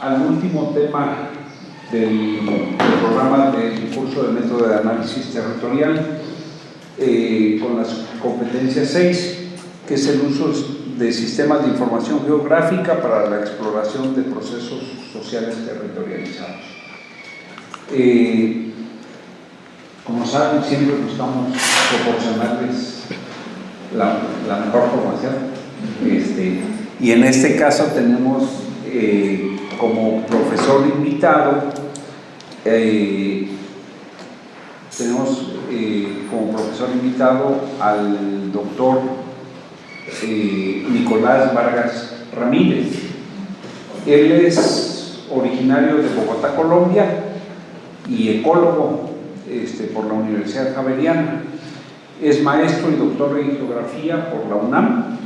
al último tema del programa del curso de método de análisis territorial con las competencias 6, que es el uso de sistemas de información geográfica para la exploración de procesos sociales territorializados. Como saben, siempre buscamos proporcionarles la mejor formación. Y en este caso tenemos como profesor invitado al doctor Nicolás Vargas Ramírez. Él es originario de Bogotá, Colombia, y ecólogo por la Universidad Javeriana. Es maestro y doctor en geografía por la UNAM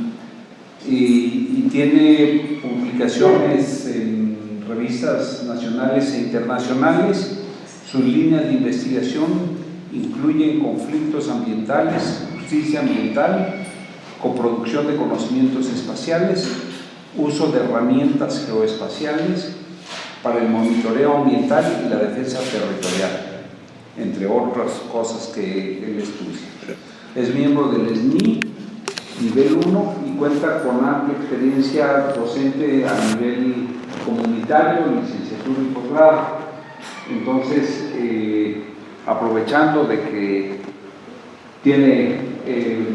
y tiene publicaciones en revistas nacionales e internacionales. Sus líneas de investigación incluyen conflictos ambientales, justicia ambiental, coproducción de conocimientos espaciales, uso de herramientas geoespaciales para el monitoreo ambiental y la defensa territorial, entre otras cosas que él estudia. Es miembro del SNI nivel 1 y cuenta con amplia experiencia docente a nivel comunitario, licenciatura y posgrado. Entonces, aprovechando de que tiene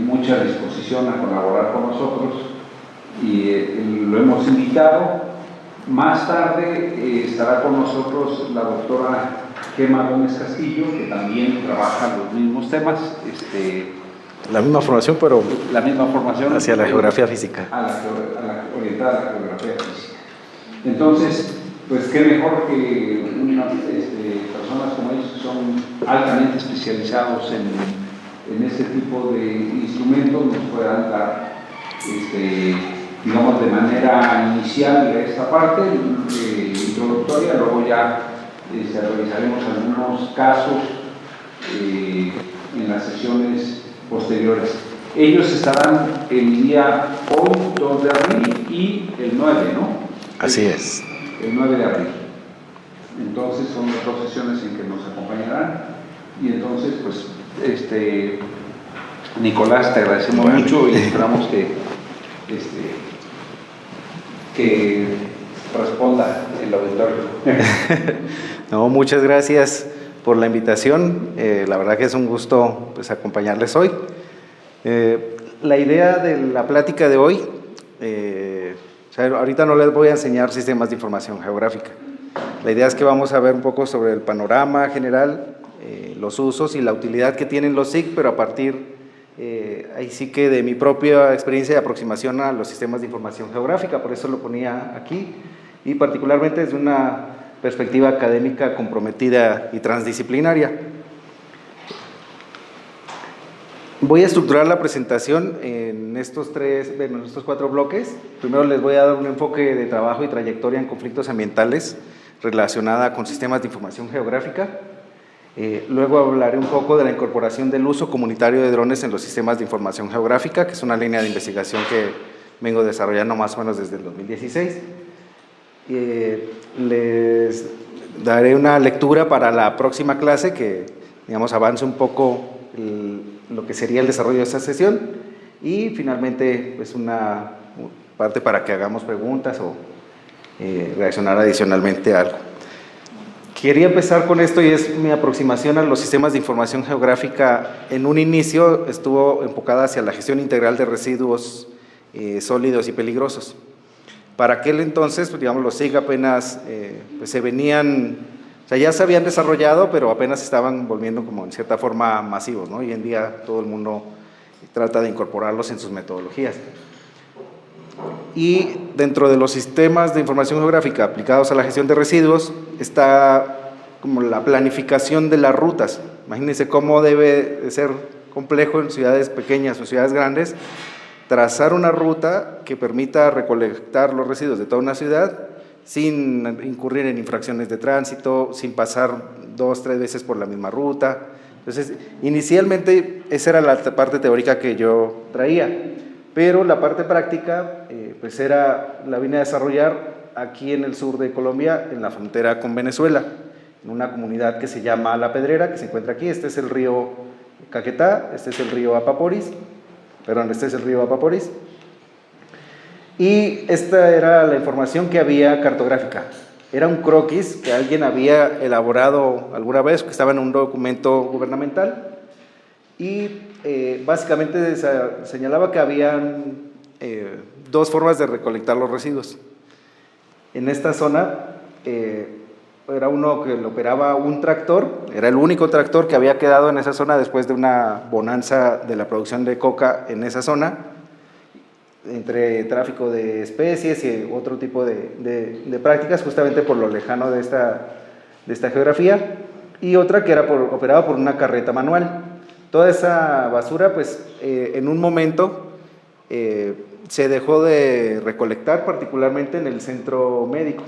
mucha disposición a colaborar con nosotros y lo hemos invitado, más tarde estará con nosotros la doctora Gema Gómez Castillo, que también trabaja los mismos temas. La misma formación, pero la misma formación hacia la geografía física. Orientada a la geografía física. Entonces, pues qué mejor que personas como ellos que son altamente especializados en este tipo de instrumentos nos puedan dar, digamos, de manera inicial de esta parte introductoria. Luego ya revisaremos algunos casos en las sesiones posteriores. Ellos estarán el día hoy, 2 de abril, y el 9, ¿no? Así es. El 9 de abril. Entonces son las 2 sesiones en que nos acompañarán. Y entonces, pues, Nicolás, te agradecemos mucho y esperamos que responda el auditorio. No, muchas gracias por la invitación. La verdad que es un gusto, pues, acompañarles hoy. La idea de la plática de hoy, ahorita no les voy a enseñar sistemas de información geográfica. La idea es que vamos a ver un poco sobre el panorama general, los usos y la utilidad que tienen los SIG, pero a partir, ahí sí que de mi propia experiencia de aproximación a los sistemas de información geográfica, por eso lo ponía aquí, y particularmente desde una perspectiva académica comprometida y transdisciplinaria. Voy a estructurar la presentación en estos 4 bloques. Primero les voy a dar un enfoque de trabajo y trayectoria en conflictos ambientales relacionada con sistemas de información geográfica. Luego hablaré un poco de la incorporación del uso comunitario de drones en los sistemas de información geográfica, que es una línea de investigación que vengo desarrollando más o menos desde el 2016. Les daré una lectura para la próxima clase que, digamos, avance un poco lo que sería el desarrollo de esta sesión, y finalmente, pues, una parte para que hagamos preguntas o reaccionar adicionalmente a algo. Quería empezar con esto, y es mi aproximación a los sistemas de información geográfica. En un inicio estuvo enfocada hacia la gestión integral de residuos sólidos y peligrosos. Para aquel entonces, pues, digamos, los SIG apenas pues se venían, o sea, ya se habían desarrollado, pero apenas estaban volviendo como en cierta forma masivos, ¿no? Hoy en día todo el mundo trata de incorporarlos en sus metodologías. Y dentro de los sistemas de información geográfica aplicados a la gestión de residuos está como la planificación de las rutas. Imagínense cómo debe de ser complejo en ciudades pequeñas o ciudades grandes trazar una ruta que permita recolectar los residuos de toda una ciudad sin incurrir en infracciones de tránsito, sin pasar 2 o 3 veces por la misma ruta. Entonces, inicialmente esa era la parte teórica que yo traía, pero la parte práctica pues la vine a desarrollar aquí en el sur de Colombia, en la frontera con Venezuela, en una comunidad que se llama La Pedrera, que se encuentra aquí. Este es el río Caquetá, este es el río Apaporis, y esta era la información que había cartográfica. Era un croquis que alguien había elaborado alguna vez, que estaba en un documento gubernamental, y básicamente señalaba que habían dos formas de recolectar los residuos. En esta zona era uno que lo operaba un tractor, era el único tractor que había quedado en esa zona después de una bonanza de la producción de coca en esa zona, entre tráfico de especies y otro tipo de prácticas, justamente por lo lejano de esta geografía, y otra que era operada por una carreta manual. Toda esa basura, pues, en un momento se dejó de recolectar, particularmente en el centro médico,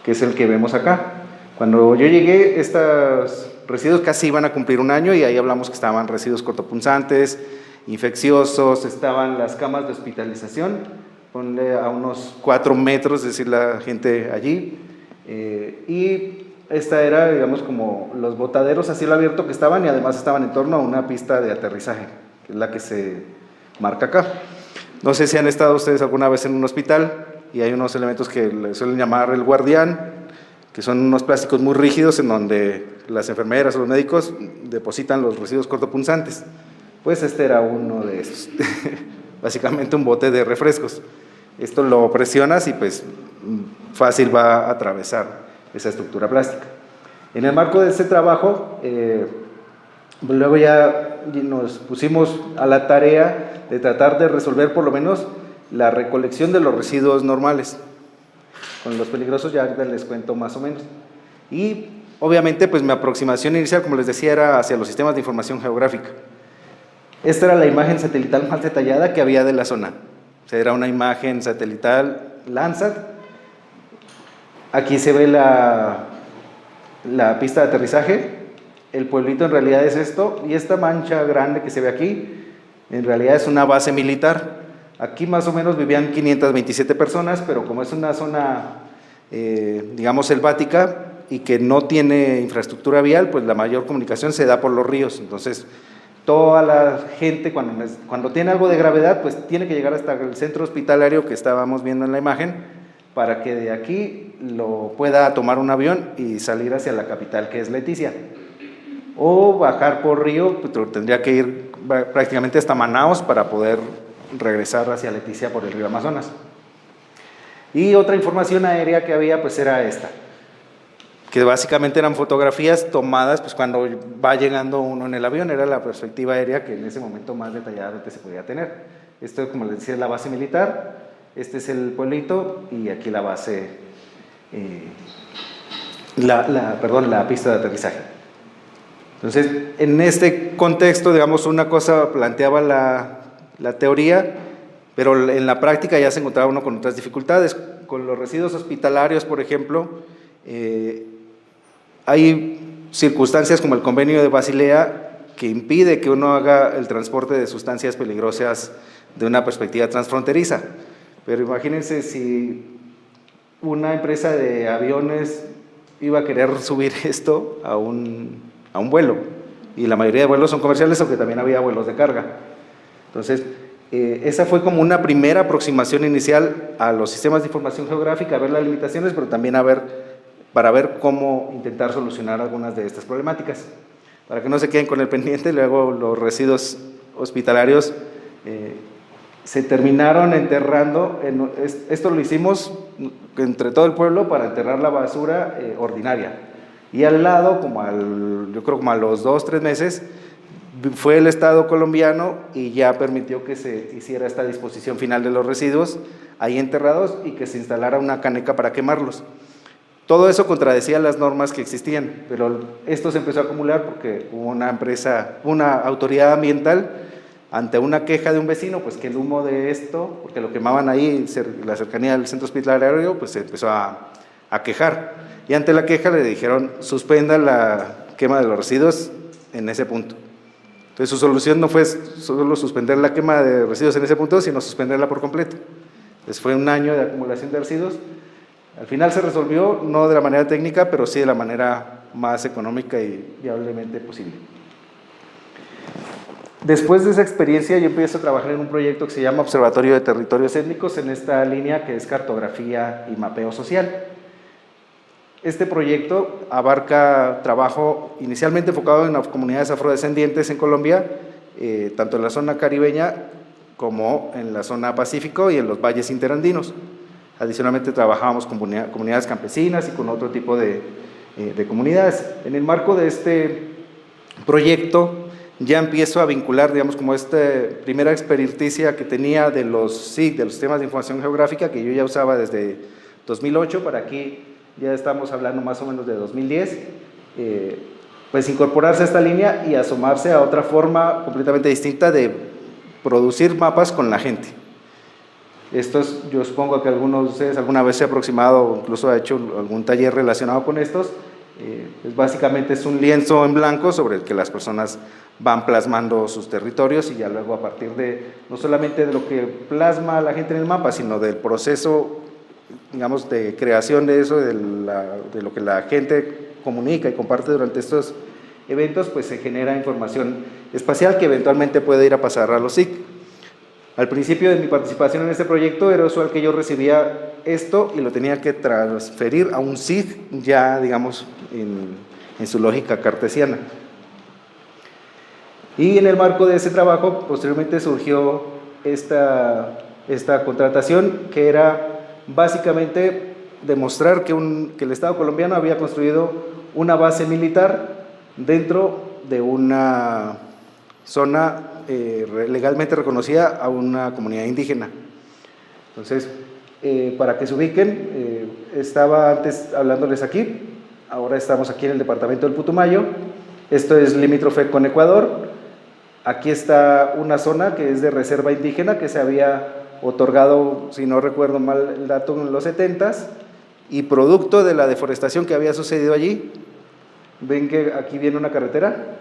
que es el que vemos acá. Cuando yo llegué, estos residuos casi iban a cumplir un año, y ahí hablamos que estaban residuos cortopunzantes, infecciosos, estaban las camas de hospitalización, ponle a unos 4 metros, es decir, la gente allí, y esta era, digamos, como los botaderos a cielo abierto que estaban, y además estaban en torno a una pista de aterrizaje, que es la que se marca acá. No sé si han estado ustedes alguna vez en un hospital, y hay unos elementos que le suelen llamar el guardián, que son unos plásticos muy rígidos en donde las enfermeras o los médicos depositan los residuos cortopunzantes. Pues este era uno de esos, básicamente un bote de refrescos. Esto lo presionas y pues fácil va a atravesar esa estructura plástica. En el marco de este trabajo, luego ya nos pusimos a la tarea de tratar de resolver por lo menos la recolección de los residuos normales. Con los peligrosos ya les cuento más o menos. Y obviamente pues mi aproximación inicial, como les decía, era hacia los sistemas de información geográfica. Esta era la imagen satelital más detallada que había de la zona. O sea, era una imagen satelital Landsat. Aquí se ve la pista de aterrizaje. El pueblito en realidad es esto, y esta mancha grande que se ve aquí, en realidad es una base militar. Aquí más o menos vivían 527 personas, pero como es una zona, digamos, selvática y que no tiene infraestructura vial, pues la mayor comunicación se da por los ríos. Entonces, toda la gente cuando tiene algo de gravedad, pues tiene que llegar hasta el centro hospitalario que estábamos viendo en la imagen, para que de aquí lo pueda tomar un avión y salir hacia la capital, que es Leticia. O bajar por río, pues tendría que ir prácticamente hasta Manaos para poder regresar hacia Leticia por el río Amazonas. Y otra información aérea que había, pues era esta, que básicamente eran fotografías tomadas pues cuando va llegando uno en el avión. Era la perspectiva aérea que en ese momento más detallada que se podía tener. Esto, como les decía, es la base militar, este es el pueblito, y aquí la base, la pista de aterrizaje. Entonces, en este contexto, digamos, una cosa planteaba la teoría, pero en la práctica ya se encontraba uno con otras dificultades. Con los residuos hospitalarios, por ejemplo, hay circunstancias como el Convenio de Basilea que impide que uno haga el transporte de sustancias peligrosas de una perspectiva transfronteriza. Pero imagínense si una empresa de aviones iba a querer subir esto a un vuelo, y la mayoría de vuelos son comerciales, aunque también había vuelos de carga. Entonces, esa fue como una primera aproximación inicial a los sistemas de información geográfica, a ver las limitaciones, pero también para ver cómo intentar solucionar algunas de estas problemáticas. Para que no se queden con el pendiente, luego los residuos hospitalarios se terminaron enterrando. Esto lo hicimos entre todo el pueblo para enterrar la basura ordinaria. Y al lado, yo creo como a los 2-3 meses, fue el Estado colombiano y ya permitió que se hiciera esta disposición final de los residuos ahí enterrados y que se instalara una caneca para quemarlos. Todo eso contradecía las normas que existían, pero esto se empezó a acumular porque hubo una autoridad ambiental, ante una queja de un vecino, pues que el humo de esto, porque lo quemaban ahí, la cercanía del centro hospitalario, pues se empezó a quejar. Y ante la queja le dijeron, suspenda la quema de los residuos en ese punto. Entonces su solución no fue solo suspender la quema de residuos en ese punto, sino suspenderla por completo. Fue un año de acumulación de residuos. Al final se resolvió, no de la manera técnica, pero sí de la manera más económica y viablemente posible. Después de esa experiencia, yo empiezo a trabajar en un proyecto que se llama Observatorio de Territorios Étnicos, en esta línea que es cartografía y mapeo social. Este proyecto abarca trabajo inicialmente enfocado en las comunidades afrodescendientes en Colombia, tanto en la zona caribeña como en la zona Pacífico y en los valles interandinos. Adicionalmente trabajamos con comunidades campesinas y con otro tipo de comunidades. En el marco de este proyecto ya empiezo a vincular, digamos, como esta primera experticia que tenía de los SIG, de los sistemas de información geográfica, que yo ya usaba desde 2008, para aquí ya estamos hablando más o menos de 2010, pues incorporarse a esta línea y asomarse a otra forma completamente distinta de producir mapas con la gente. Estos, yo supongo que algunos de ustedes alguna vez se ha aproximado o incluso ha hecho algún taller relacionado con estos. Pues básicamente es un lienzo en blanco sobre el que las personas van plasmando sus territorios y ya luego a partir de, no solamente de lo que plasma la gente en el mapa, sino del proceso, digamos, de creación de eso, de lo que la gente comunica y comparte durante estos eventos, pues se genera información espacial que eventualmente puede ir a pasar a los SIC. Al principio de mi participación en este proyecto era usual que yo recibía esto y lo tenía que transferir a un SIG ya, digamos, en su lógica cartesiana. Y en el marco de ese trabajo, posteriormente surgió esta contratación, que era básicamente demostrar que el Estado colombiano había construido una base militar dentro de una zona legalmente reconocida a una comunidad indígena. Entonces, para que se ubiquen, estaba antes hablándoles aquí, ahora estamos aquí en el departamento del Putumayo, esto es limítrofe con Ecuador, aquí está una zona que es de reserva indígena que se había otorgado, si no recuerdo mal el dato, en los 70s, y producto de la deforestación que había sucedido allí, ven que aquí viene una carretera,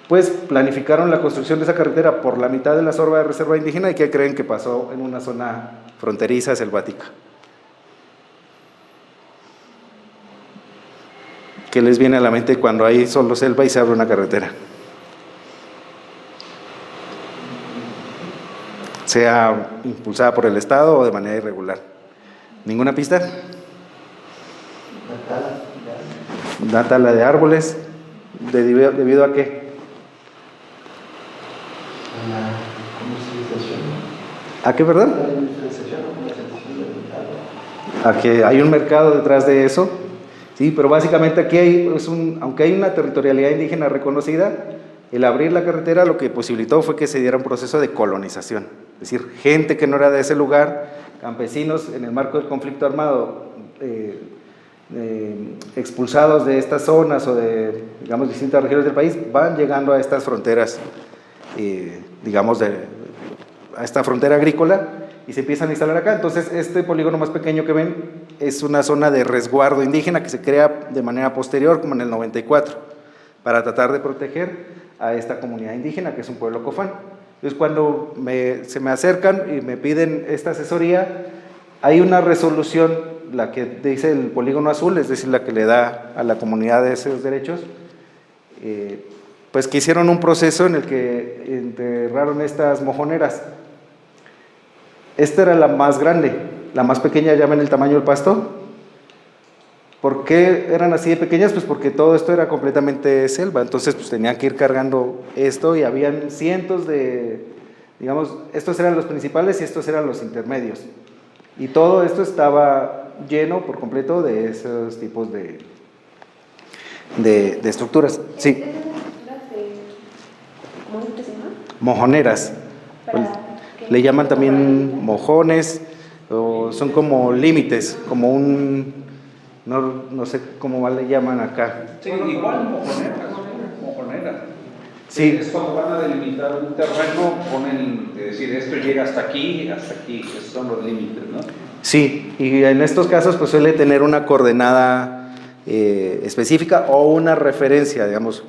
pues planificaron la construcción de esa carretera por la mitad de la zona de reserva indígena. ¿Y qué creen que pasó en una zona fronteriza selvática? ¿Qué les viene a la mente cuando hay solo selva y se abre una carretera? Sea impulsada por el Estado o de manera irregular. ¿Ninguna pista? Una tala de árboles. ¿Debido a qué? ¿A qué, verdad? A que hay un mercado detrás de eso. Sí, pero básicamente aquí aunque hay una territorialidad indígena reconocida, el abrir la carretera lo que posibilitó fue que se diera un proceso de colonización. Es decir, gente que no era de ese lugar, campesinos en el marco del conflicto armado, expulsados de estas zonas o de, digamos, distintas regiones del país, van llegando a estas fronteras, digamos, a esta frontera agrícola y se empiezan a instalar acá. Entonces, este polígono más pequeño que ven es una zona de resguardo indígena que se crea de manera posterior, como en el 94, para tratar de proteger a esta comunidad indígena, que es un pueblo cofán. Entonces, cuando se me acercan y me piden esta asesoría, hay una resolución, la que dice el polígono azul, es decir, la que le da a la comunidad esos derechos, pues que hicieron un proceso en el que enterraron estas mojoneras. Esta era la más grande, la más pequeña, ya ven el tamaño del pasto. ¿Por qué eran así de pequeñas? Pues porque todo esto era completamente selva, entonces pues tenían que ir cargando esto y habían cientos de, digamos, estos eran los principales y estos eran los intermedios. Y todo esto estaba lleno por completo de esos tipos de estructuras. Sí. ¿Cómo se llama? Mojoneras. Le llaman también mojones, o son como límites, como un, no sé cómo le llaman acá. Sí, igual mojoneras. Sí. Es cuando van a delimitar un terreno, ponen, es decir, esto llega hasta aquí, esos son los límites, ¿no? Sí, y en estos casos pues suele tener una coordenada específica o una referencia, digamos,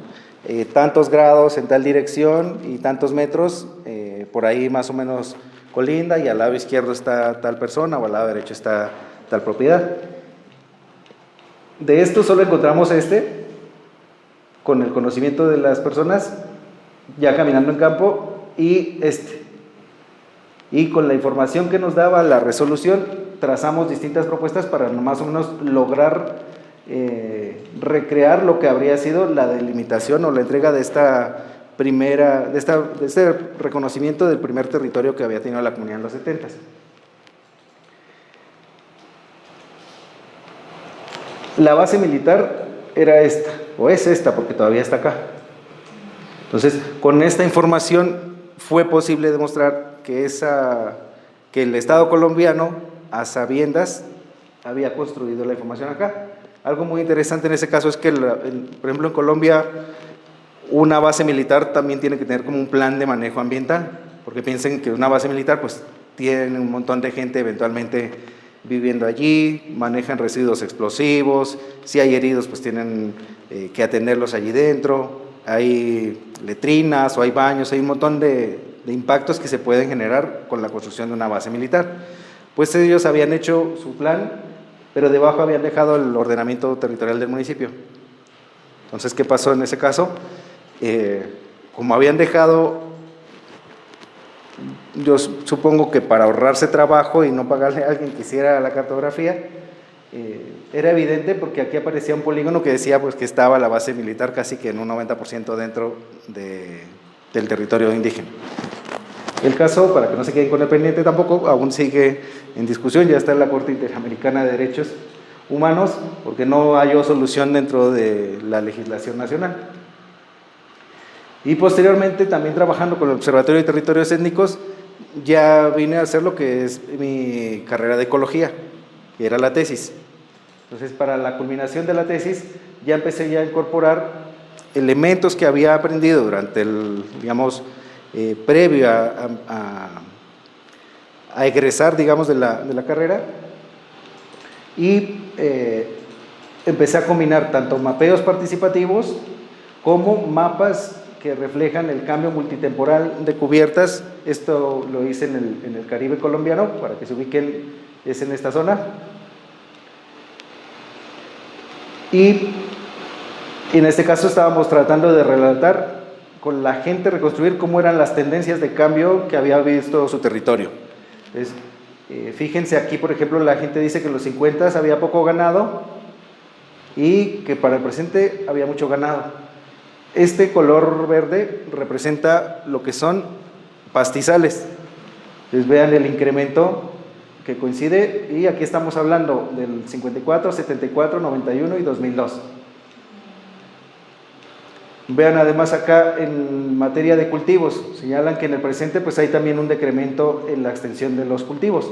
tantos grados en tal dirección y tantos metros, por ahí más o menos colinda y al lado izquierdo está tal persona o al lado derecho está tal propiedad. De esto solo encontramos con el conocimiento de las personas, ya caminando en campo, y Y con la información que nos daba la resolución, trazamos distintas propuestas para más o menos lograr recrear lo que habría sido la delimitación o la entrega de este reconocimiento del primer territorio que había tenido la comunidad en los 70s. La base militar era esta, o es esta, porque todavía está acá. Entonces, con esta información fue posible demostrar que el Estado colombiano, a sabiendas, había construido la información acá. Algo muy interesante en ese caso es que, por ejemplo, en Colombia, una base militar también tiene que tener como un plan de manejo ambiental, porque piensen que una base militar pues tiene un montón de gente eventualmente viviendo allí, manejan residuos explosivos, si hay heridos pues tienen que atenderlos allí dentro, hay letrinas o hay baños, hay un montón de impactos que se pueden generar con la construcción de una base militar. Pues ellos habían hecho su plan, pero debajo habían dejado el ordenamiento territorial del municipio. Entonces, ¿qué pasó en ese caso? Como habían dejado, yo supongo que para ahorrarse trabajo y no pagarle a alguien que hiciera la cartografía, era evidente porque aquí aparecía un polígono que decía pues que estaba la base militar casi que en un 90% dentro del territorio indígena. El caso, para que no se queden con el pendiente tampoco, aún sigue en discusión, ya está en la Corte Interamericana de Derechos Humanos, porque no halló solución dentro de la legislación nacional. Y posteriormente, también trabajando con el Observatorio de Territorios Étnicos, ya vine a hacer lo que es mi carrera de ecología, que era la tesis. Entonces, para la culminación de la tesis, ya empecé ya a incorporar elementos que había aprendido durante previo a egresar, digamos, de la carrera, y empecé a combinar tanto mapeos participativos como mapas que reflejan el cambio multitemporal de cubiertas. Esto lo hice en el Caribe colombiano, para que se ubiquen, es en esta zona. Y en este caso estábamos tratando de relatar con la gente, reconstruir cómo eran las tendencias de cambio que había visto su territorio. Entonces, fíjense aquí, por ejemplo, la gente dice que en los 50 había poco ganado y que para el presente había mucho ganado. Este color verde representa lo que son pastizales. Entonces, vean el incremento que coincide, y aquí estamos hablando del 54, 74, 91 y 2002. Vean además acá en materia de cultivos, señalan que en el presente pues hay también un decremento en la extensión de los cultivos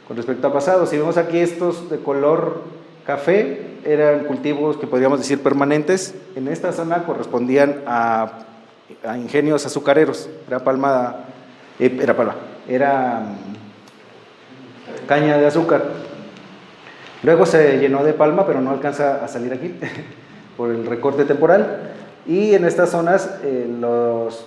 con respecto a pasado. Si vemos aquí estos de color café, eran cultivos que podríamos decir permanentes. En esta zona correspondían a ingenios azucareros, era caña de azúcar. Luego se llenó de palma, pero no alcanza a salir aquí por el recorte temporal. Y en estas zonas los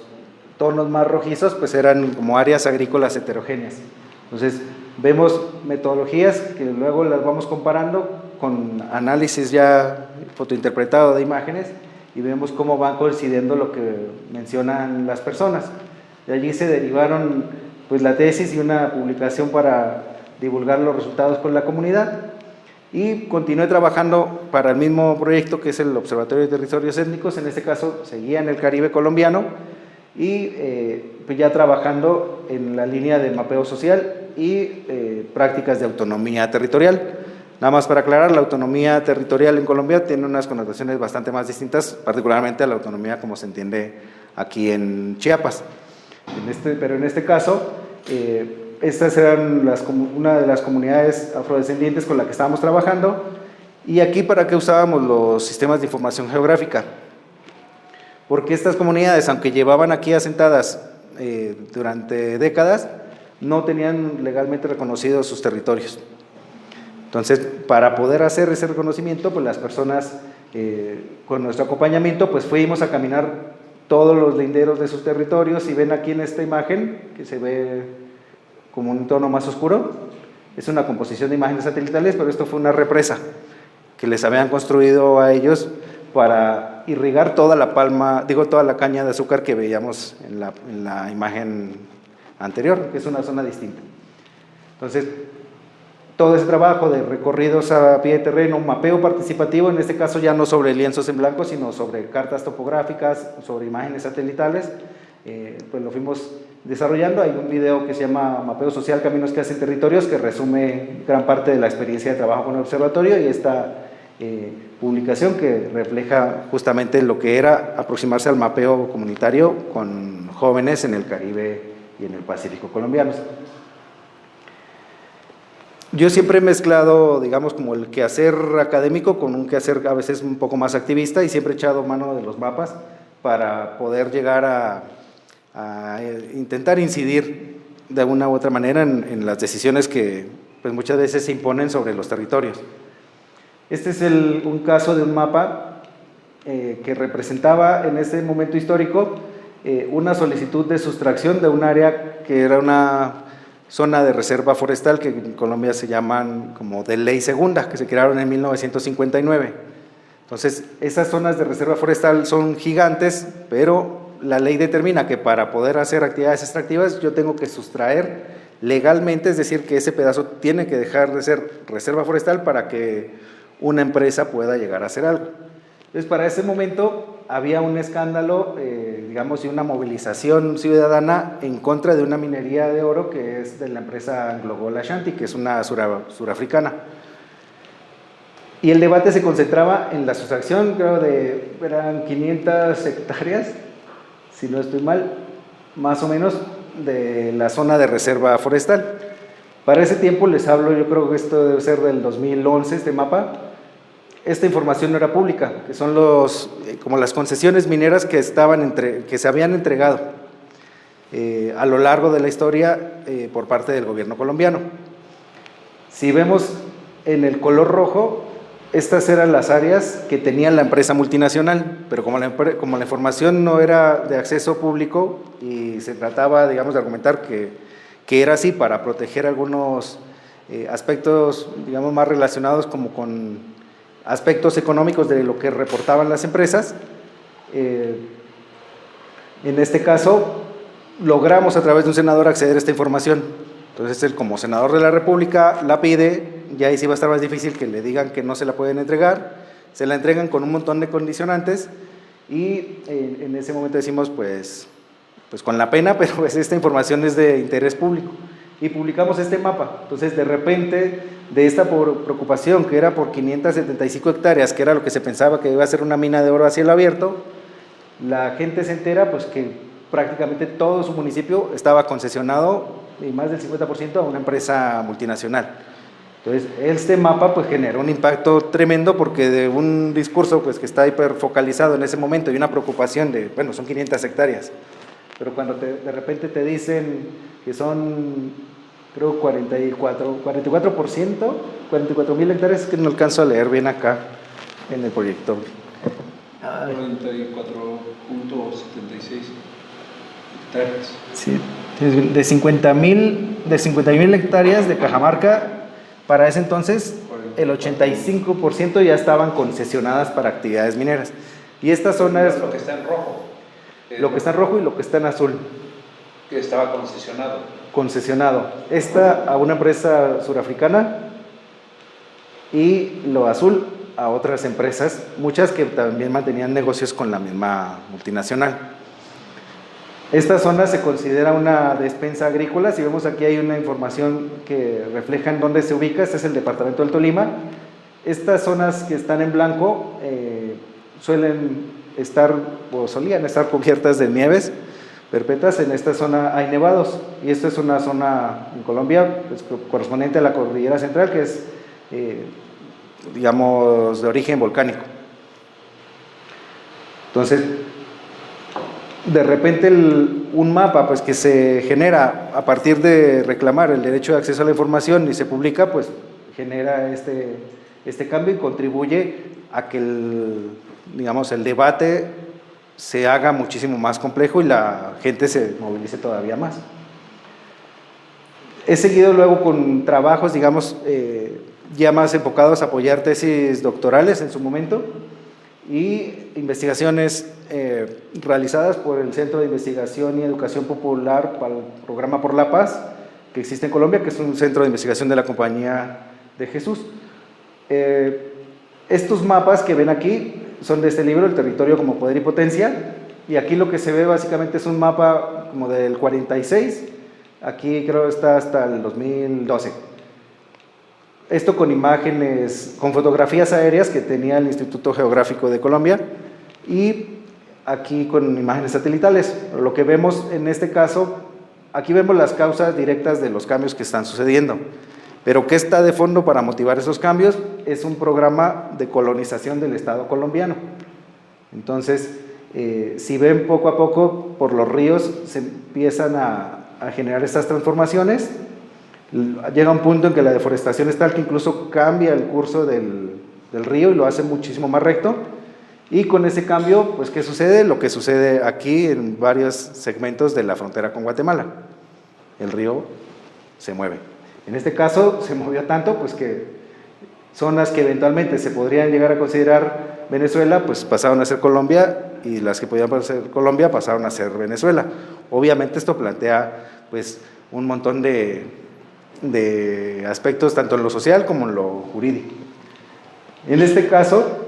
tonos más rojizos pues eran como áreas agrícolas heterogéneas. Entonces vemos metodologías que luego las vamos comparando con análisis ya fotointerpretado de imágenes, y vemos cómo van coincidiendo lo que mencionan las personas. De allí se derivaron pues la tesis y una publicación para divulgar los resultados con la comunidad. Y continué trabajando para el mismo proyecto, que es el Observatorio de Territorios Étnicos. En este caso seguía en el Caribe colombiano, y pues ya trabajando en la línea de mapeo social y prácticas de autonomía territorial. Nada más para aclarar, la autonomía territorial en Colombia tiene unas connotaciones bastante más distintas, particularmente a la autonomía como se entiende aquí en Chiapas. Pero en este caso, estas eran una de las comunidades afrodescendientes con la que estábamos trabajando. Y aquí, ¿para qué usábamos los sistemas de información geográfica? Porque estas comunidades, aunque llevaban aquí asentadas durante décadas, no tenían legalmente reconocidos sus territorios. Entonces, para poder hacer ese reconocimiento, pues las personas, con nuestro acompañamiento, pues fuimos a caminar todos los linderos de sus territorios. Y ven aquí en esta imagen, que se ve como un tono más oscuro. Es una composición de imágenes satelitales, pero esto fue una represa que les habían construido a ellos para irrigar toda la caña de azúcar que veíamos en la imagen anterior, que es una zona distinta. Entonces, todo ese trabajo de recorridos a pie de terreno, mapeo participativo, en este caso ya no sobre lienzos en blanco, sino sobre cartas topográficas, sobre imágenes satelitales, pues lo fuimos desarrollando. Hay un video que se llama Mapeo Social, Caminos que hacen territorios, que resume gran parte de la experiencia de trabajo con el observatorio, y esta publicación que refleja justamente lo que era aproximarse al mapeo comunitario con jóvenes en el Caribe y en el Pacífico colombianos. Yo siempre he mezclado, digamos, como el quehacer académico con un quehacer a veces un poco más activista, y siempre he echado mano de los mapas para poder llegar a intentar incidir de una u otra manera en las decisiones que pues muchas veces se imponen sobre los territorios. Este es un caso de un mapa que representaba en ese momento histórico una solicitud de sustracción de un área que era una zona de reserva forestal, que en Colombia se llaman como de ley segunda, que se crearon en 1959. Entonces, esas zonas de reserva forestal son gigantes, pero la ley determina que para poder hacer actividades extractivas yo tengo que sustraer legalmente, es decir, que ese pedazo tiene que dejar de ser reserva forestal para que una empresa pueda llegar a hacer algo. Entonces, para ese momento había un escándalo, digamos, y una movilización ciudadana en contra de una minería de oro que es de la empresa AngloGold Ashanti, que es una surafricana. Y el debate se concentraba en la sustracción, creo, eran 500 hectáreas, si no estoy mal, más o menos, de la zona de reserva forestal. Para ese tiempo les hablo, yo creo que esto debe ser del 2011, este mapa. Esta información no era pública, que son como las concesiones mineras que se habían entregado a lo largo de la historia por parte del gobierno colombiano. Si vemos en el color rojo, estas eran las áreas que tenía la empresa multinacional, pero como la información no era de acceso público y se trataba, digamos, de argumentar que era así para proteger algunos aspectos, digamos, más relacionados como con aspectos económicos de lo que reportaban las empresas. En este caso, logramos a través de un senador acceder a esta información. Entonces, él como senador de la República la pide, ya ahí sí va a estar más difícil que le digan que no se la pueden entregar, se la entregan con un montón de condicionantes, y en ese momento decimos, pues con la pena, pero pues esta información es de interés público, y publicamos este mapa. Entonces, de repente, de esta preocupación que era por 575 hectáreas, que era lo que se pensaba que iba a ser una mina de oro a cielo abierto, la gente se entera pues que prácticamente todo su municipio estaba concesionado, y más del 50%, a una empresa multinacional. Entonces, este mapa pues generó un impacto tremendo, porque de un discurso pues que está hiperfocalizado en ese momento y una preocupación de, bueno, son 500 hectáreas, pero cuando de repente te dicen que son, creo, 44,000 hectáreas, que no alcanzo a leer bien acá en el proyector. 44,76 hectáreas. Sí, de 50,000 hectáreas de Cajamarca, para ese entonces el 85% ya estaban concesionadas para actividades mineras. Y esta zona es lo que está en rojo. Lo que está en rojo y lo que está en azul. Que estaba concesionado. Concesionado. Esta a una empresa surafricana, y lo azul a otras empresas, muchas que también mantenían negocios con la misma multinacional. Esta zona se considera una despensa agrícola. Si vemos aquí hay una información que refleja en dónde se ubica. Este es el departamento del Tolima. Estas zonas que están en blanco suelen estar o solían estar cubiertas de nieves perpetuas. En esta zona hay nevados, y esta es una zona en Colombia pues, correspondiente a la cordillera central, que es digamos de origen volcánico. Entonces, de repente un mapa pues que se genera a partir de reclamar el derecho de acceso a la información y se publica, pues genera este cambio y contribuye a que el debate se haga muchísimo más complejo y la gente se movilice todavía más. He seguido luego con trabajos, digamos, ya más enfocados a apoyar tesis doctorales en su momento y investigaciones realizadas por el Centro de Investigación y Educación Popular para el Programa Por la Paz, que existe en Colombia, que es un centro de investigación de la Compañía de Jesús. Estos mapas que ven aquí son de este libro, El territorio como poder y potencia, y aquí lo que se ve básicamente es un mapa como del 46, aquí creo que está hasta el 2012. Esto con imágenes, con fotografías aéreas que tenía el Instituto Geográfico de Colombia y aquí con imágenes satelitales. Lo que vemos en este caso, aquí vemos las causas directas de los cambios que están sucediendo. Pero ¿qué está de fondo para motivar esos cambios? Es un programa de colonización del Estado colombiano. Entonces, si ven poco a poco por los ríos se empiezan a generar estas transformaciones. Llega un punto en que la deforestación es tal que incluso cambia el curso del río y lo hace muchísimo más recto. Y con ese cambio, pues, ¿qué sucede? Lo que sucede aquí en varios segmentos de la frontera con Guatemala. El río se mueve. En este caso se movió tanto, pues, que zonas que eventualmente se podrían llegar a considerar Venezuela, pues pasaron a ser Colombia, y las que podían ser Colombia pasaron a ser Venezuela. Obviamente esto plantea, pues, un montón de aspectos tanto en lo social como en lo jurídico. En este caso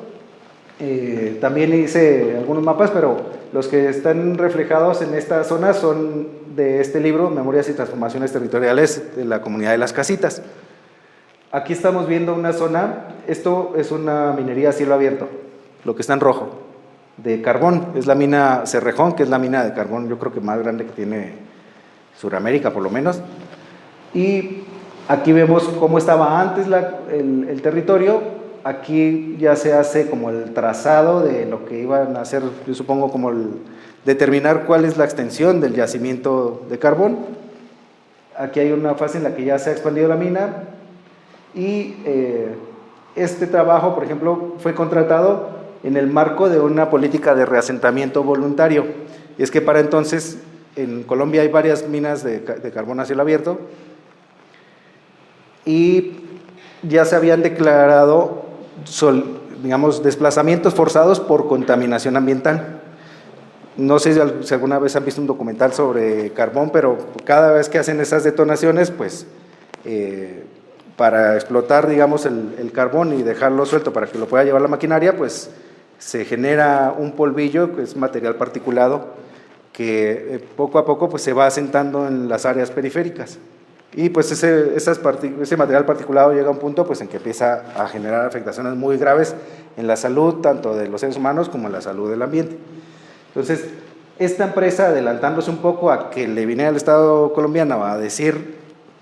también hice algunos mapas, pero los que están reflejados en esta zona son de este libro, Memorias y Transformaciones Territoriales de la Comunidad de las Casitas. Aquí estamos viendo una zona, esto es una minería a cielo abierto, lo que está en rojo, de carbón, es la mina Cerrejón, que es la mina de carbón yo creo que más grande que tiene Sudamérica por lo menos. Y aquí vemos cómo estaba antes el territorio. Aquí ya se hace como el trazado de lo que iban a hacer, yo supongo como determinar cuál es la extensión del yacimiento de carbón. Aquí hay una fase en la que ya se ha expandido la mina y este trabajo, por ejemplo, fue contratado en el marco de una política de reasentamiento voluntario. Y es que para entonces en Colombia hay varias minas de carbón a cielo abierto y ya se habían declarado, digamos, desplazamientos forzados por contaminación ambiental. No sé si alguna vez han visto un documental sobre carbón, pero cada vez que hacen esas detonaciones, pues para explotar, digamos, el carbón y dejarlo suelto para que lo pueda llevar la maquinaria, pues se genera un polvillo, que es material particulado, que poco a poco pues, se va asentando en las áreas periféricas. Y pues ese material particulado llega a un punto pues, en que empieza a generar afectaciones muy graves en la salud, tanto de los seres humanos como en la salud del ambiente. Entonces, esta empresa, adelantándose un poco a que le viniera al Estado colombiano a decir,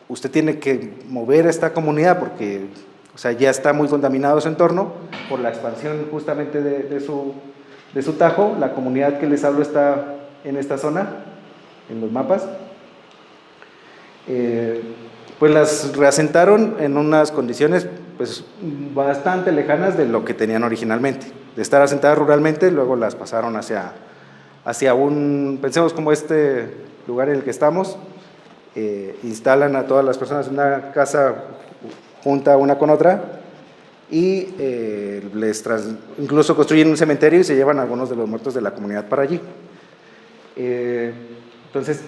usted tiene que mover a esta comunidad porque o sea, ya está muy contaminado su entorno por la expansión justamente de su tajo. La comunidad que les hablo está en esta zona, en los mapas. Pues las reasentaron en unas condiciones pues, bastante lejanas de lo que tenían originalmente. De estar asentadas ruralmente, luego las pasaron hacia un, pensemos como este lugar en el que estamos, instalan a todas las personas en una casa junta una con otra y incluso construyen un cementerio y se llevan a algunos de los muertos de la comunidad para allí. Entonces,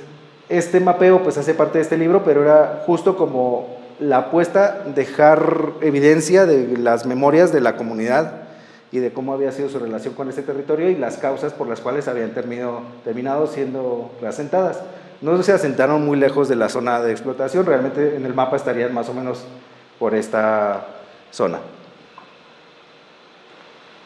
este mapeo pues hace parte de este libro, pero era justo como la apuesta, dejar evidencia de las memorias de la comunidad y de cómo había sido su relación con este territorio y las causas por las cuales habían terminado siendo reasentadas. No se asentaron muy lejos de la zona de explotación, realmente en el mapa estarían más o menos por esta zona.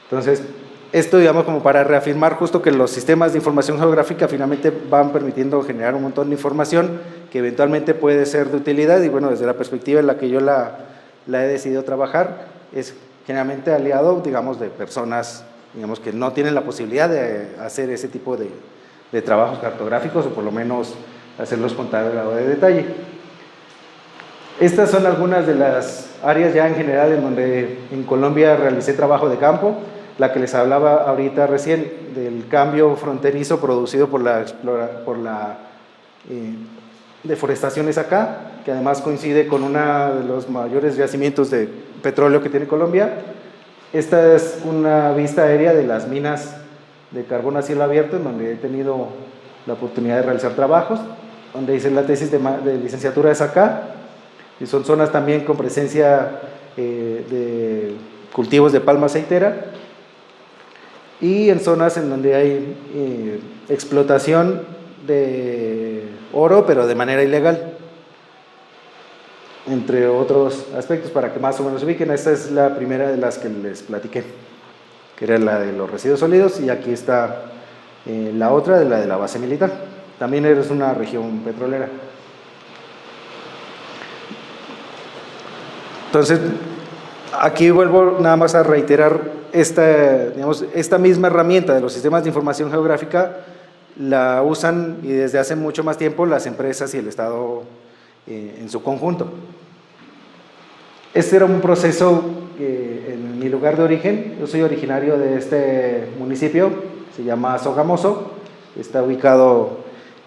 Entonces, esto digamos como para reafirmar justo que los sistemas de información geográfica finalmente van permitiendo generar un montón de información que eventualmente puede ser de utilidad y bueno, desde la perspectiva en la que yo la he decidido trabajar, es generalmente aliado, digamos, de personas, digamos, que no tienen la posibilidad de hacer ese tipo de trabajos cartográficos o por lo menos hacerlos con tal grado de detalle. Estas son algunas de las áreas ya en general en donde en Colombia realicé trabajo de campo. La que les hablaba ahorita recién del cambio fronterizo producido por la deforestación es acá. que además coincide con uno de los mayores yacimientos de petróleo que tiene Colombia. Esta es una vista aérea de las minas de carbón a cielo abierto, en donde he tenido la oportunidad de realizar trabajos, donde hice la tesis de licenciatura es acá, y son zonas también con presencia de cultivos de palma aceitera, y en zonas en donde hay explotación de oro, pero de manera ilegal, entre otros aspectos, para que más o menos se ubiquen. Esta es la primera de las que les platiqué, que era la de los residuos sólidos, y aquí está la otra, de la base militar. También es una región petrolera. Entonces, aquí vuelvo nada más a reiterar esta misma herramienta de los sistemas de información geográfica. La usan, y desde hace mucho más tiempo, las empresas y el Estado en su conjunto. Este era un proceso en mi lugar de origen. Yo soy originario de este municipio, se llama Sogamoso, está ubicado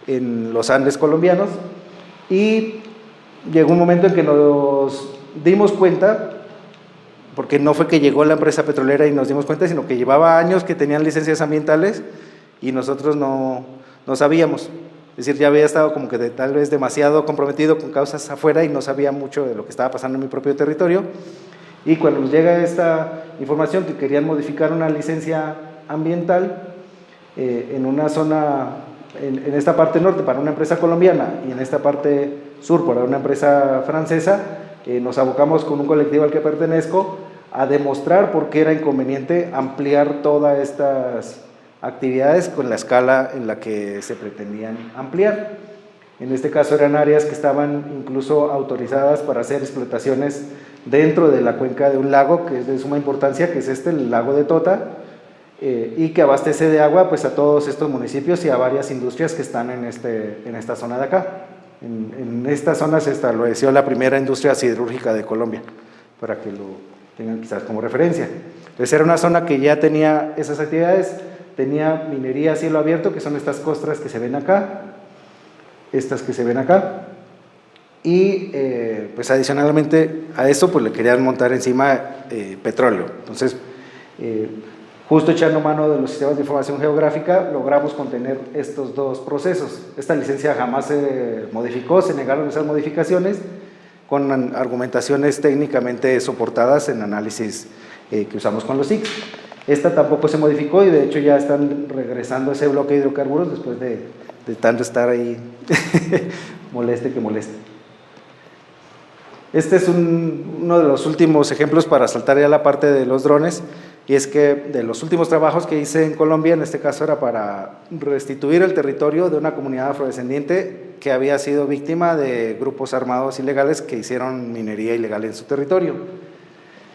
en los Andes colombianos, y llegó un momento en que nos dimos cuenta, porque no fue que llegó la empresa petrolera y nos dimos cuenta, sino que llevaba años que tenían licencias ambientales y nosotros no sabíamos. Es decir, ya había estado como que tal vez demasiado comprometido con causas afuera y no sabía mucho de lo que estaba pasando en mi propio territorio. Y cuando nos llega esta información que querían modificar una licencia ambiental en una zona, en esta parte norte para una empresa colombiana y en esta parte sur para una empresa francesa, nos abocamos con un colectivo al que pertenezco a demostrar por qué era inconveniente ampliar todas estas actividades con la escala en la que se pretendían ampliar. En este caso eran áreas que estaban incluso autorizadas para hacer explotaciones dentro de la cuenca de un lago que es de suma importancia, que es el lago de Tota, y que abastece de agua pues a todos estos municipios y a varias industrias que están en esta zona de acá. En esta zona se estableció la primera industria siderúrgica de Colombia, para que lo tengan quizás como referencia. Entonces era una zona que ya tenía esas actividades, tenía minería a cielo abierto, que son estas costras que se ven acá, estas que se ven acá, y pues adicionalmente a eso pues le querían montar encima petróleo. Entonces, justo echando mano de los sistemas de información geográfica, logramos contener estos dos procesos. Esta licencia jamás se modificó, se negaron esas modificaciones con argumentaciones técnicamente soportadas en análisis que usamos con los SIC. Esta tampoco se modificó y de hecho ya están regresando a ese bloque de hidrocarburos después de tanto estar ahí moleste que moleste. Este es uno de los últimos ejemplos para saltar ya la parte de los drones, y es que de los últimos trabajos que hice en Colombia, en este caso era para restituir el territorio de una comunidad afrodescendiente que había sido víctima de grupos armados ilegales que hicieron minería ilegal en su territorio.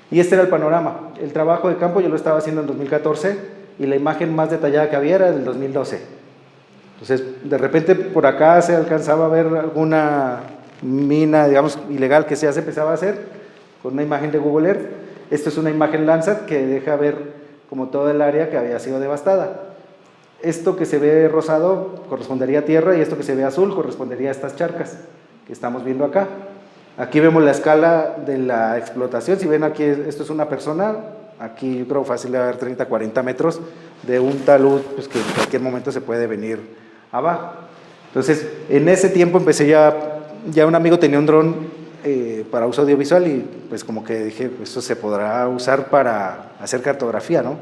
Y este era el panorama. El trabajo de campo yo lo estaba haciendo en 2014 y la imagen más detallada que había era del 2012. Entonces, de repente por acá se alcanzaba a ver alguna mina, digamos, ilegal que ya se empezaba a hacer con una imagen de Google Earth. Esto es una imagen Landsat que deja ver como todo el área que había sido devastada. Esto que se ve rosado correspondería a tierra y esto que se ve azul correspondería a estas charcas que estamos viendo acá. Aquí vemos la escala de la explotación. Si ven aquí, esto es una persona. Aquí creo fácil de haber 30, 40 metros de un talud pues, que en cualquier momento se puede venir abajo. Entonces, en ese tiempo empecé ya un amigo tenía un dron para uso audiovisual y pues como que dije, pues, eso se podrá usar para hacer cartografía, ¿no?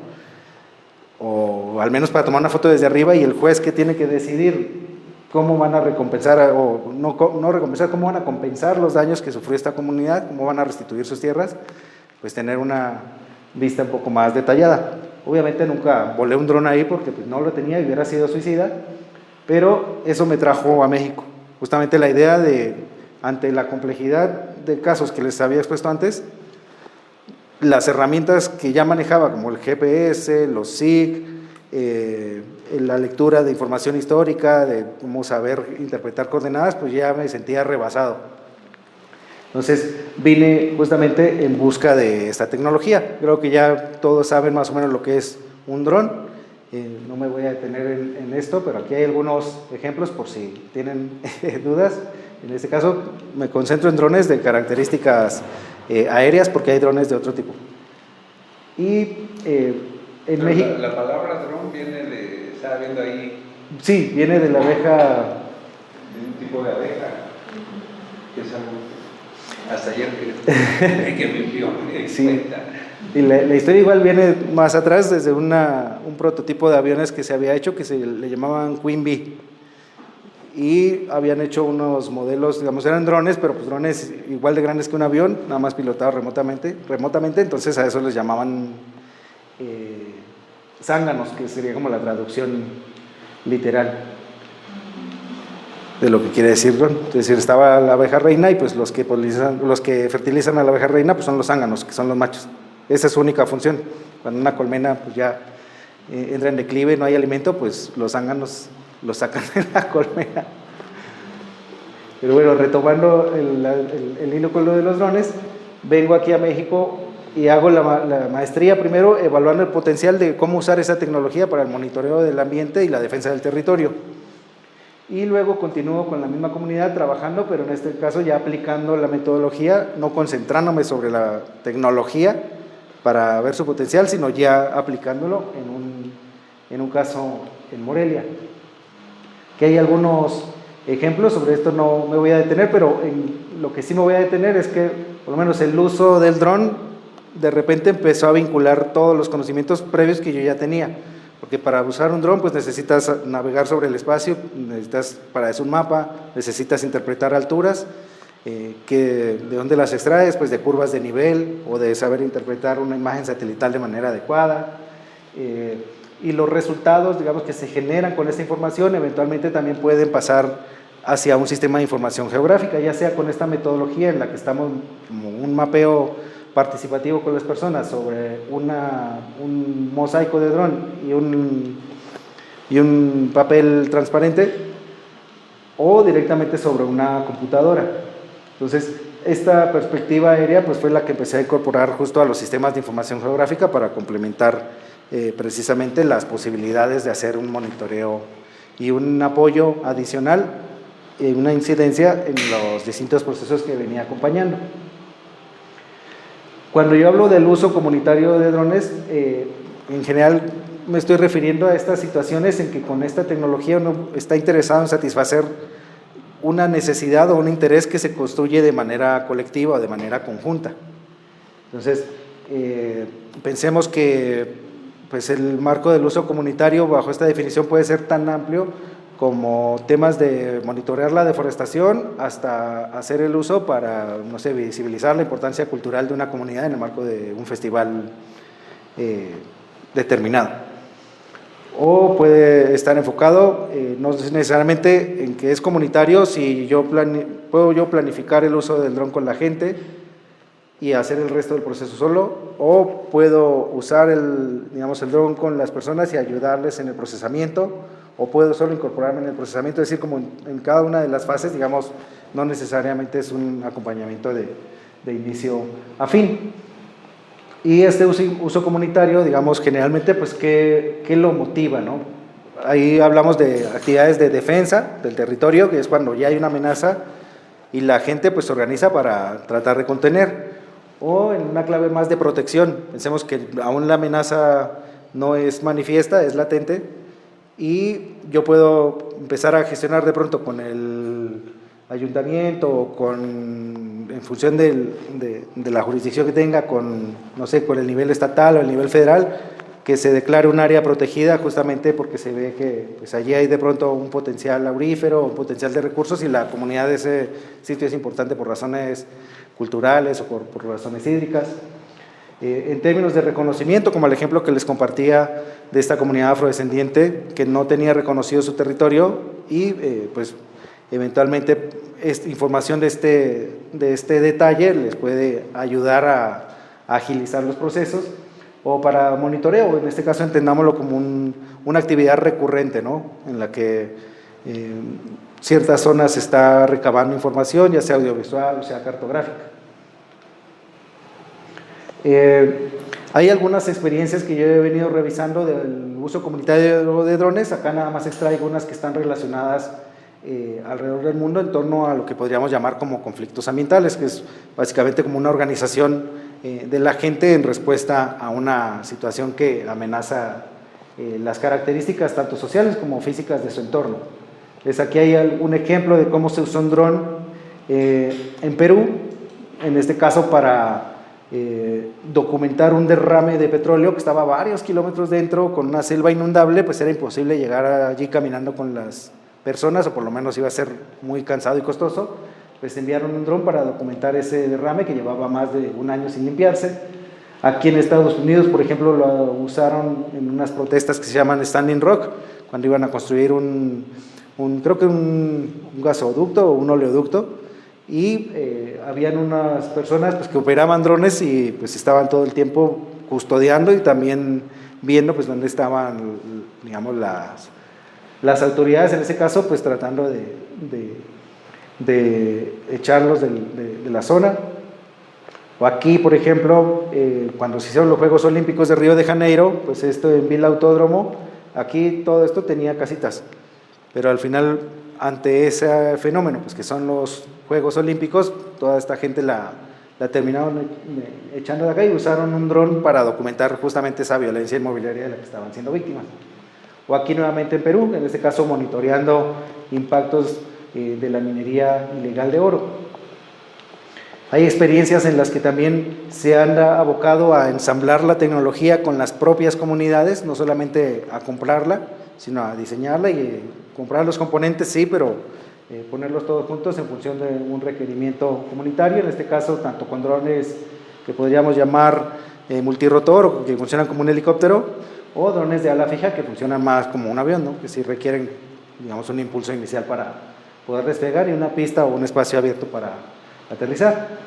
O al menos para tomar una foto desde arriba y el juez que tiene que decidir cómo van a recompensar, o no recompensar, cómo van a compensar los daños que sufrió esta comunidad, cómo van a restituir sus tierras, pues tener una vista un poco más detallada. Obviamente nunca volé un dron ahí porque pues, no lo tenía y hubiera sido suicida, pero eso me trajo a México. Justamente la idea de, ante la complejidad de casos que les había expuesto antes, las herramientas que ya manejaba, como el GPS, los SIG, la lectura de información histórica, de cómo saber interpretar coordenadas, pues ya me sentía rebasado. Entonces vine justamente en busca de esta tecnología. Creo que ya todos saben más o menos lo que es un dron. No me voy a detener en esto, pero aquí hay algunos ejemplos por si tienen dudas. En este caso me concentro en drones de características aéreas, porque hay drones de otro tipo. Y en México... La palabra dron viene de, estaba viendo ahí... Sí, viene de la abeja... De un tipo de abeja, que es algo... Hasta ayer que me vio, sí. Y la historia igual viene más atrás, desde un prototipo de aviones que se había hecho, que se le llamaban Queen Bee. Y habían hecho unos modelos, digamos, eran drones, pero pues drones igual de grandes que un avión, nada más pilotados remotamente, entonces a eso les llamaban zánganos, que sería como la traducción literal de lo que quiere decir dron. Es decir, estaba la abeja reina y pues los que fertilizan a la abeja reina pues son los zánganos, que son los machos. Esa es su única función. Cuando una colmena pues ya entra en declive, no hay alimento, pues los zánganos los sacan de la colmena. Pero bueno, retomando el hilo con lo de los drones, vengo aquí a México y hago la maestría primero evaluando el potencial de cómo usar esa tecnología para el monitoreo del ambiente y la defensa del territorio. Y luego continúo con la misma comunidad trabajando, pero en este caso ya aplicando la metodología, no concentrándome sobre la tecnología para ver su potencial, sino ya aplicándolo en un caso en Morelia. Que hay algunos ejemplos, sobre esto no me voy a detener, pero en lo que sí me voy a detener es que por lo menos el uso del dron de repente empezó a vincular todos los conocimientos previos que yo ya tenía. Porque para usar un dron pues necesitas navegar sobre el espacio, necesitas para eso un mapa, necesitas interpretar alturas, ¿de dónde las extraes? Pues de curvas de nivel o de saber interpretar una imagen satelital de manera adecuada. Y los resultados, digamos, que se generan con esta información eventualmente también pueden pasar hacia un sistema de información geográfica, ya sea con esta metodología en la que estamos como un mapeo participativo con las personas sobre un mosaico de dron y un papel transparente, o directamente sobre una computadora. Entonces, esta perspectiva aérea pues fue la que empecé a incorporar justo a los sistemas de información geográfica para complementar precisamente las posibilidades de hacer un monitoreo y un apoyo adicional, una incidencia en los distintos procesos que venía acompañando. Cuando yo hablo del uso comunitario de drones, en general me estoy refiriendo a estas situaciones en que con esta tecnología uno está interesado en satisfacer una necesidad o un interés que se construye de manera colectiva o de manera conjunta. Entonces, pensemos que pues, el marco del uso comunitario bajo esta definición puede ser tan amplio como temas de monitorear la deforestación hasta hacer el uso para, no sé, visibilizar la importancia cultural de una comunidad en el marco de un festival determinado. O puede estar enfocado, no necesariamente en que es comunitario, si puedo yo planificar el uso del dron con la gente y hacer el resto del proceso solo, o puedo usar el dron con las personas y ayudarles en el procesamiento, o puedo solo incorporarme en el procesamiento, es decir, como en cada una de las fases, digamos, no necesariamente es un acompañamiento de inicio a fin. Y este uso comunitario, digamos, generalmente, pues, ¿qué lo motiva, no? Ahí hablamos de actividades de defensa del territorio, que es cuando ya hay una amenaza y la gente, pues, se organiza para tratar de contener. O en una clave más de protección, pensemos que aún la amenaza no es manifiesta, es latente, y yo puedo empezar a gestionar de pronto con el ayuntamiento o en función de la jurisdicción que tenga, no sé, con el nivel estatal o el nivel federal, que se declare un área protegida justamente porque se ve que pues, allí hay de pronto un potencial aurífero, un potencial de recursos y la comunidad de ese sitio es importante por razones culturales o por razones hídricas. En términos de reconocimiento, como el ejemplo que les compartía de esta comunidad afrodescendiente que no tenía reconocido su territorio y pues eventualmente información de este detalle les puede ayudar a agilizar los procesos, o para monitoreo, en este caso entendámoslo como una actividad recurrente, ¿no? En la que ciertas zonas se está recabando información, ya sea audiovisual o sea cartográfica. Hay algunas experiencias que yo he venido revisando del uso comunitario de drones, acá nada más extraigo unas que están relacionadas alrededor del mundo en torno a lo que podríamos llamar como conflictos ambientales, que es básicamente como una organización de la gente en respuesta a una situación que amenaza las características tanto sociales como físicas de su entorno. Aquí hay un ejemplo de cómo se usó un dron en Perú, en este caso para documentar un derrame de petróleo que estaba a varios kilómetros dentro, con una selva inundable. Pues era imposible llegar allí caminando con las personas, o por lo menos iba a ser muy cansado y costoso. Pues enviaron un dron para documentar ese derrame que llevaba más de un año sin limpiarse. Aquí en Estados Unidos, por ejemplo, lo usaron en unas protestas que se llaman Standing Rock, cuando iban a construir creo que un gasoducto o un oleoducto, y habían unas personas pues que operaban drones y pues estaban todo el tiempo custodiando y también viendo pues dónde estaban, digamos, las autoridades, en ese caso pues tratando de echarlos de la zona. O aquí, por ejemplo, cuando se hicieron los Juegos Olímpicos de Río de Janeiro, pues esto en Vila Autódromo, aquí todo esto tenía casitas, pero al final, ante ese fenómeno, pues que son los Juegos Olímpicos, toda esta gente la terminaron echando de acá y usaron un dron para documentar justamente esa violencia inmobiliaria de la que estaban siendo víctimas. O aquí nuevamente en Perú, en este caso monitoreando impactos de la minería ilegal de oro. Hay experiencias en las que también se han abocado a ensamblar la tecnología con las propias comunidades, no solamente a comprarla, sino a diseñarla y comprar los componentes, sí, pero ponerlos todos juntos en función de un requerimiento comunitario, en este caso tanto con drones que podríamos llamar multirotor, o que funcionan como un helicóptero, o drones de ala fija que funcionan más como un avión, ¿no? Que sí requieren, digamos, un impulso inicial para poder despegar y una pista o un espacio abierto para aterrizar.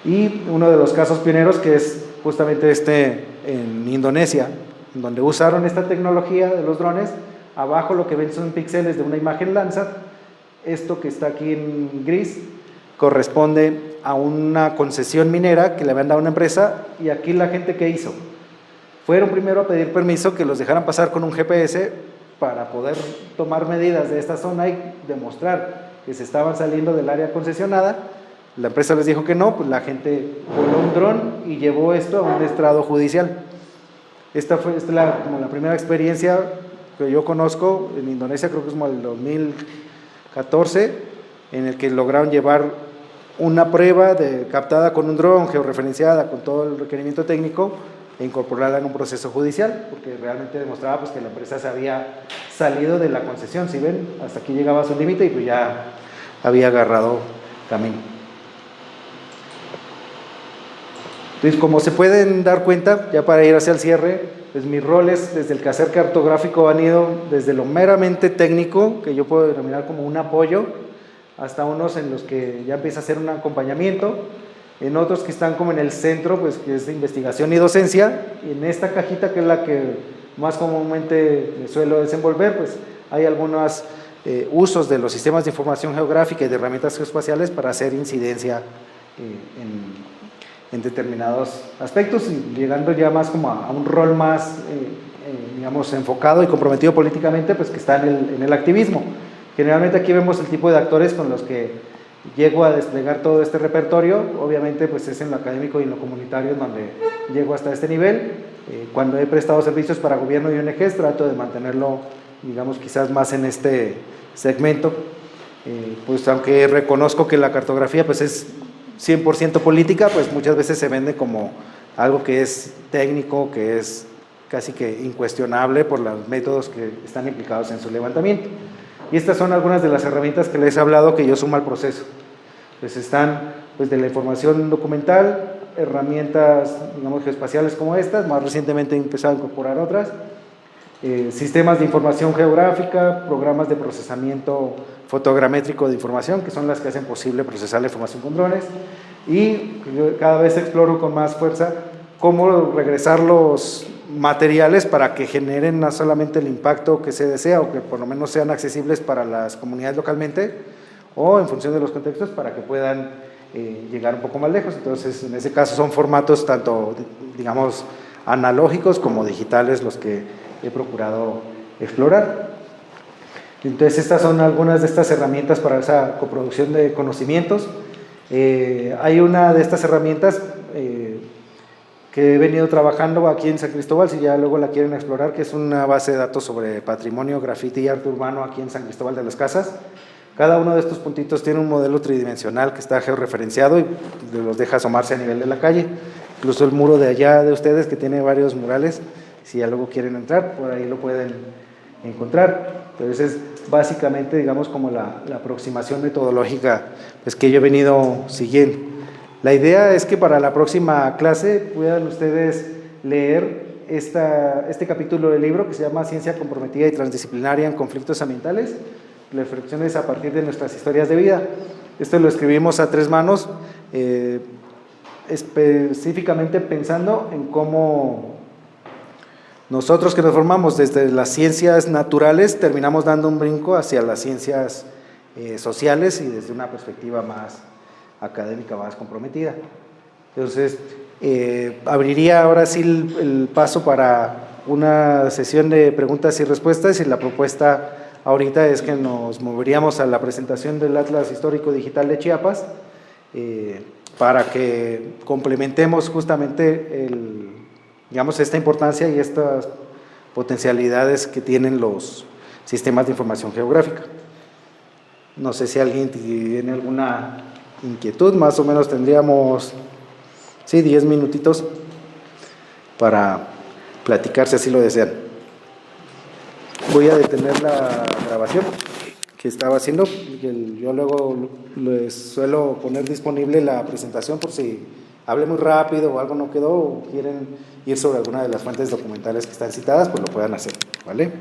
Y uno de los casos pioneros, que es justamente en Indonesia, en donde usaron esta tecnología de los drones. Abajo lo que ven son píxeles de una imagen Landsat. Esto que está aquí en gris corresponde a una concesión minera que le habían dado a una empresa, y aquí la gente que hizo, fueron primero a pedir permiso que los dejaran pasar con un GPS para poder tomar medidas de esta zona y demostrar que se estaban saliendo del área concesionada. La empresa les dijo que no, pues la gente voló un dron y llevó esto a un estrado judicial. Esta fue como la primera experiencia que yo conozco en Indonesia, creo que es como el 2014, en el que lograron llevar una prueba captada con un dron, georreferenciada, con todo el requerimiento técnico, e incorporarla en un proceso judicial, porque realmente demostraba pues, que la empresa se había salido de la concesión. Si ven, hasta aquí llegaba a su límite y pues ya había agarrado camino. Entonces, como se pueden dar cuenta, ya para ir hacia el cierre, pues mis roles desde el quehacer cartográfico han ido desde lo meramente técnico, que yo puedo denominar como un apoyo, hasta unos en los que ya empieza a ser un acompañamiento, en otros que están como en el centro, pues que es de investigación y docencia, y en esta cajita, que es la que más comúnmente me suelo desenvolver, pues hay algunos usos de los sistemas de información geográfica y de herramientas geoespaciales para hacer incidencia en determinados aspectos, y llegando ya más como a un rol más, digamos, enfocado y comprometido políticamente, pues que está en el activismo. Generalmente aquí vemos el tipo de actores con los que llego a desplegar todo este repertorio. Obviamente pues es en lo académico y en lo comunitario en donde llego hasta este nivel. Cuando he prestado servicios para gobierno y ONGs, trato de mantenerlo, digamos, quizás más en este segmento, pues aunque reconozco que la cartografía pues es 100% política, pues muchas veces se vende como algo que es técnico, que es casi que incuestionable por los métodos que están implicados en su levantamiento. Y estas son algunas de las herramientas que les he hablado que yo sumo al proceso. Pues están pues, de la información documental, herramientas, digamos, geoespaciales como estas, más recientemente he empezado a incorporar otras, sistemas de información geográfica, programas de procesamiento fotogramétrico de información, que son las que hacen posible procesar la información con drones, y cada vez exploro con más fuerza cómo regresar los materiales para que generen no solamente el impacto que se desea, o que por lo menos sean accesibles para las comunidades localmente, o en función de los contextos para que puedan llegar un poco más lejos. Entonces, en ese caso son formatos tanto, digamos, analógicos como digitales los que he procurado explorar. Entonces estas son algunas de estas herramientas para esa coproducción de conocimientos. Hay una de estas herramientas que he venido trabajando aquí en San Cristóbal, si ya luego la quieren explorar, que es una base de datos sobre patrimonio, grafiti y arte urbano aquí en San Cristóbal de las Casas. Cada uno de estos puntitos tiene un modelo tridimensional que está georreferenciado y los deja asomarse a nivel de la calle. Incluso el muro de allá de ustedes, que tiene varios murales, si ya luego quieren entrar, por ahí lo pueden encontrar. Entonces, básicamente, digamos, como la aproximación metodológica pues, que yo he venido siguiendo. La idea es que para la próxima clase puedan ustedes leer este capítulo del libro que se llama Ciencia comprometida y transdisciplinaria en conflictos ambientales, reflexiones a partir de nuestras historias de vida. Esto lo escribimos a 3 manos, específicamente pensando en cómo nosotros que nos formamos desde las ciencias naturales terminamos dando un brinco hacia las ciencias sociales y desde una perspectiva más académica, más comprometida. Entonces, abriría ahora sí el paso para una sesión de preguntas y respuestas, y la propuesta ahorita es que nos moveríamos a la presentación del Atlas Histórico Digital de Chiapas para que complementemos justamente digamos, esta importancia y estas potencialidades que tienen los sistemas de información geográfica. No sé si alguien tiene alguna inquietud, más o menos tendríamos 10 minutitos para platicar si así lo desean. Voy a detener la grabación que estaba haciendo, yo luego les suelo poner disponible la presentación por si hablé muy rápido o algo no quedó o quieren ir sobre alguna de las fuentes documentales que están citadas, pues lo puedan hacer, ¿vale?